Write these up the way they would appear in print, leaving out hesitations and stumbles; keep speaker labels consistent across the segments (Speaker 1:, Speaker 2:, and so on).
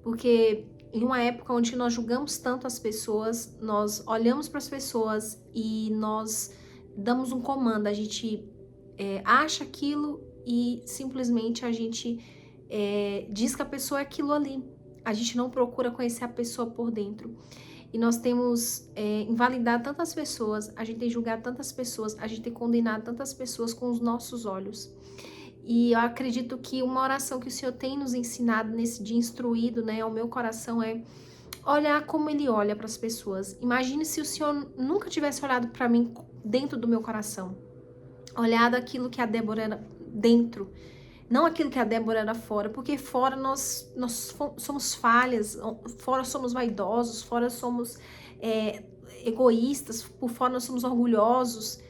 Speaker 1: Porque em uma época onde nós julgamos tanto as pessoas, nós olhamos para as pessoas e nós damos um comando, a gente acha aquilo e simplesmente a gente diz que a pessoa é aquilo ali. A gente não procura conhecer a pessoa por dentro. E nós temos invalidado tantas pessoas, a gente tem julgado tantas pessoas, a gente tem condenado tantas pessoas com os nossos olhos. E eu acredito que uma oração que o Senhor tem nos ensinado nesse dia, instruído, né, ao meu coração, é olhar como Ele olha para as pessoas. Imagine se o Senhor nunca tivesse olhado para mim dentro do meu coração, olhado aquilo que a Débora era dentro, não aquilo que a Débora era fora, porque fora nós somos falhas, fora somos vaidosos, fora somos egoístas, por fora nós somos orgulhosos,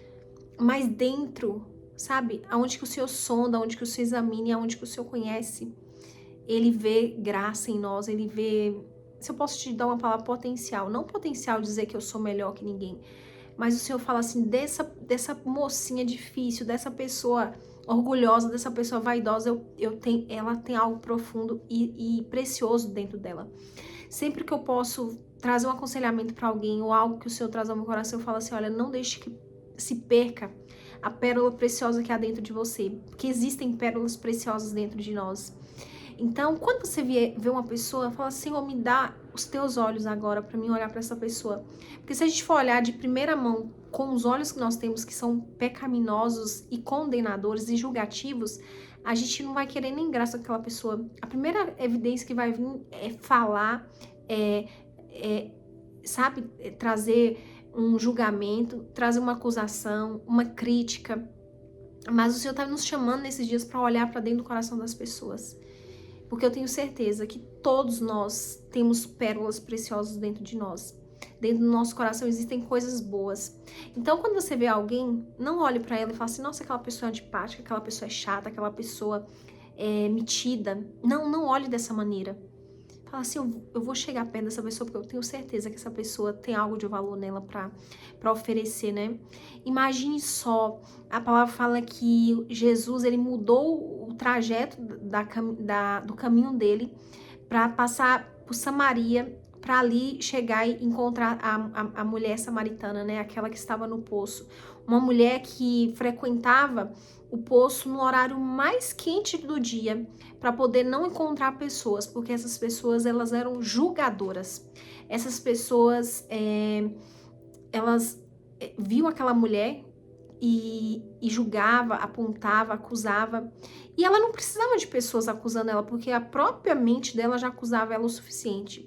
Speaker 1: mas dentro, sabe, aonde que o Senhor sonda, aonde que o Senhor examina, aonde que o Senhor conhece, Ele vê graça em nós, Ele vê, se eu posso te dar uma palavra, potencial, não potencial dizer que eu sou melhor que ninguém, mas o Senhor fala assim, dessa mocinha difícil, dessa pessoa orgulhosa, dessa pessoa vaidosa, ela tem algo profundo e precioso dentro dela. Sempre que eu posso trazer um aconselhamento para alguém ou algo que o Senhor traz ao meu coração, eu falo assim, olha, não deixe que se perca a pérola preciosa que há dentro de você, porque existem pérolas preciosas dentro de nós. Então, quando você vê uma pessoa, fala, Senhor, me dá os teus olhos agora para mim olhar para essa pessoa. Porque se a gente for olhar de primeira mão com os olhos que nós temos, que são pecaminosos e condenadores e julgativos, a gente não vai querer nem graça daquela pessoa. A primeira evidência que vai vir é falar, sabe, trazer um julgamento, trazer uma acusação, uma crítica. Mas o Senhor está nos chamando nesses dias para olhar para dentro do coração das pessoas. Porque eu tenho certeza que todos nós temos pérolas preciosas dentro de nós. Dentro do nosso coração existem coisas boas. Então, quando você vê alguém, não olhe para ela e fale assim, nossa, aquela pessoa é antipática, aquela pessoa é chata, aquela pessoa é metida. Não, não olhe dessa maneira. Fala assim, eu vou chegar perto dessa pessoa porque eu tenho certeza que essa pessoa tem algo de valor nela para oferecer, né? Imagine só, a palavra fala que Jesus, ele mudou o trajeto do caminho dele para passar por Samaria, para ali chegar e encontrar a mulher samaritana, né? Aquela que estava no poço. Uma mulher que frequentava o poço no horário mais quente do dia, para poder não encontrar pessoas, porque essas pessoas, elas eram julgadoras. Essas pessoas, elas viam aquela mulher e julgava, apontava, acusava. E ela não precisava de pessoas acusando ela, porque a própria mente dela já acusava ela o suficiente.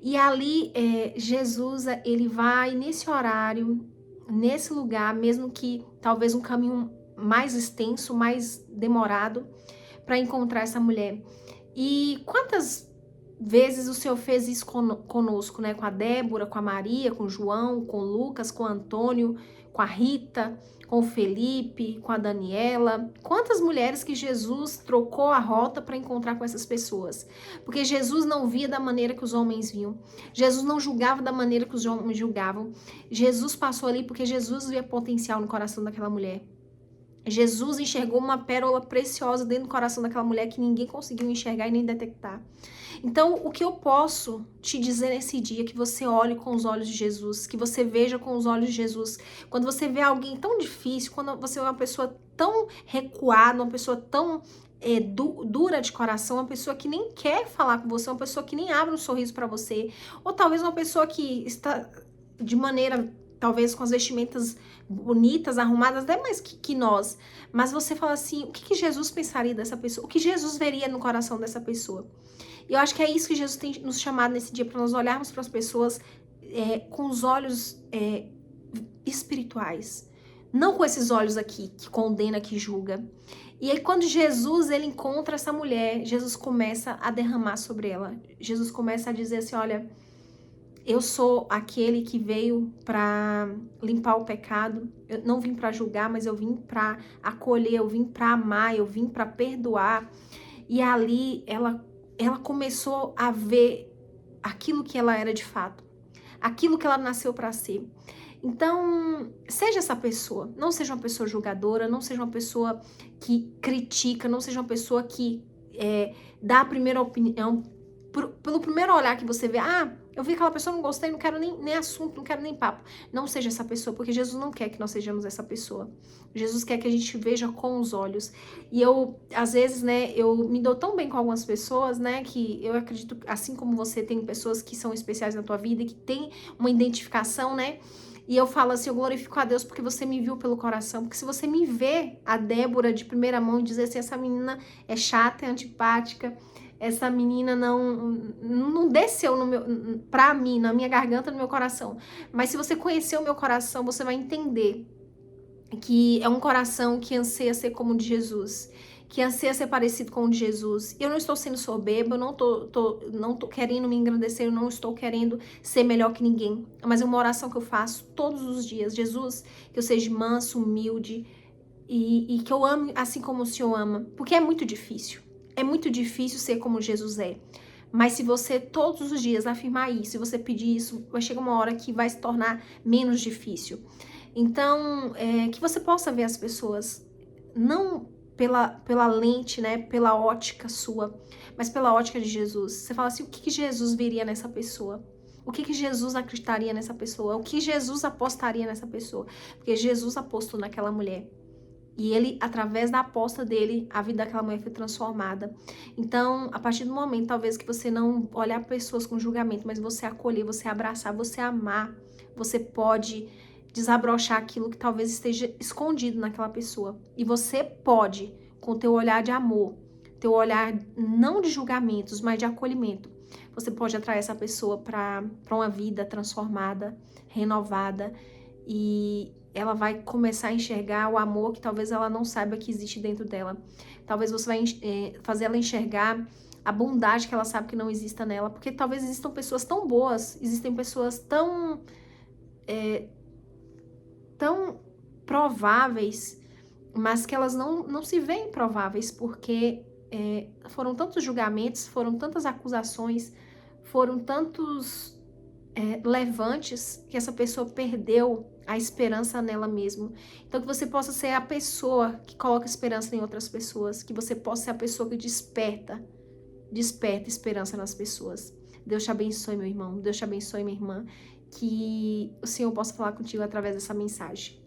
Speaker 1: E ali, Jesus, ele vai nesse horário, nesse lugar, mesmo que talvez um caminho mais extenso, mais demorado, para encontrar essa mulher. E quantas vezes o Senhor fez isso conosco, né? Com a Débora, com a Maria, com o João, com o Lucas, com o Antônio, com a Rita, com o Felipe, com a Daniela. Quantas mulheres que Jesus trocou a rota para encontrar com essas pessoas? Porque Jesus não via da maneira que os homens viam. Jesus não julgava da maneira que os homens julgavam. Jesus passou ali porque Jesus via potencial no coração daquela mulher. Jesus enxergou uma pérola preciosa dentro do coração daquela mulher que ninguém conseguiu enxergar e nem detectar. Então, o que eu posso te dizer nesse dia, que você olhe com os olhos de Jesus, que você veja com os olhos de Jesus. Quando você vê alguém tão difícil, quando você vê uma pessoa tão recuada, uma pessoa tão dura de coração, uma pessoa que nem quer falar com você, uma pessoa que nem abre um sorriso para você, ou talvez uma pessoa que está de maneira, talvez com as vestimentas bonitas, arrumadas, até mais que nós, mas você fala assim, o que Jesus pensaria dessa pessoa? O que Jesus veria no coração dessa pessoa? E eu acho que é isso que Jesus tem nos chamado nesse dia, para nós olharmos para as pessoas com os olhos espirituais, não com esses olhos aqui, que condena, que julga. E aí quando Jesus, ele encontra essa mulher, Jesus começa a derramar sobre ela, Jesus começa a dizer assim, olha, eu sou aquele que veio para limpar o pecado. Eu não vim para julgar, mas eu vim para acolher, eu vim para amar, eu vim para perdoar. E ali ela começou a ver aquilo que ela era de fato, aquilo que ela nasceu para ser. Então, seja essa pessoa, não seja uma pessoa julgadora, não seja uma pessoa que critica, não seja uma pessoa que dá a primeira opinião pelo no primeiro olhar que você vê, eu vi aquela pessoa, não gostei, não quero nem assunto, não quero nem papo. Não seja essa pessoa, porque Jesus não quer que nós sejamos essa pessoa. Jesus quer que a gente veja com os olhos. E eu, às vezes, né, eu me dou tão bem com algumas pessoas, né, que eu acredito, assim como você, tem pessoas que são especiais na tua vida, que tem uma identificação, né, e eu falo assim, eu glorifico a Deus porque você me viu pelo coração. Porque se você me vê, a Débora, de primeira mão, e dizer assim, essa menina é chata, é antipática, essa menina não desceu pra mim, na minha garganta, no meu coração. Mas se você conhecer o meu coração, você vai entender que é um coração que anseia ser como o de Jesus, que anseia ser parecido com o de Jesus. Eu não estou sendo soberba, eu não tô querendo me engrandecer, eu não estou querendo ser melhor que ninguém. Mas é uma oração que eu faço todos os dias. Jesus, que eu seja manso, humilde e que eu ame assim como o Senhor ama. Porque é muito difícil. É muito difícil ser como Jesus é. Mas se você todos os dias afirmar isso, se você pedir isso, vai chegar uma hora que vai se tornar menos difícil. Então, que você possa ver as pessoas não pela lente, né, pela ótica sua, mas pela ótica de Jesus. Você fala assim, o que Jesus veria nessa pessoa? O que Jesus acreditaria nessa pessoa? O que Jesus apostaria nessa pessoa? Porque Jesus apostou naquela mulher. E ele, através da aposta dele, a vida daquela mulher foi transformada. Então, a partir do momento, talvez, que você não olhar pessoas com julgamento, mas você acolher, você abraçar, você amar, você pode desabrochar aquilo que talvez esteja escondido naquela pessoa. E você pode, com teu olhar de amor, teu olhar não de julgamentos, mas de acolhimento, você pode atrair essa pessoa para uma vida transformada, renovada, e ela vai começar a enxergar o amor que talvez ela não saiba que existe dentro dela. Talvez você vai fazer ela enxergar a bondade que ela sabe que não exista nela, porque talvez existam pessoas tão boas, existem pessoas tão prováveis, mas que elas não se veem prováveis, porque foram tantos julgamentos, foram tantas acusações, foram tantos levantes, que essa pessoa perdeu a esperança nela mesma. Então, que você possa ser a pessoa que coloca esperança em outras pessoas, que você possa ser a pessoa que desperta esperança nas pessoas. Deus te abençoe, meu irmão. Deus te abençoe, minha irmã. Que o Senhor possa falar contigo através dessa mensagem.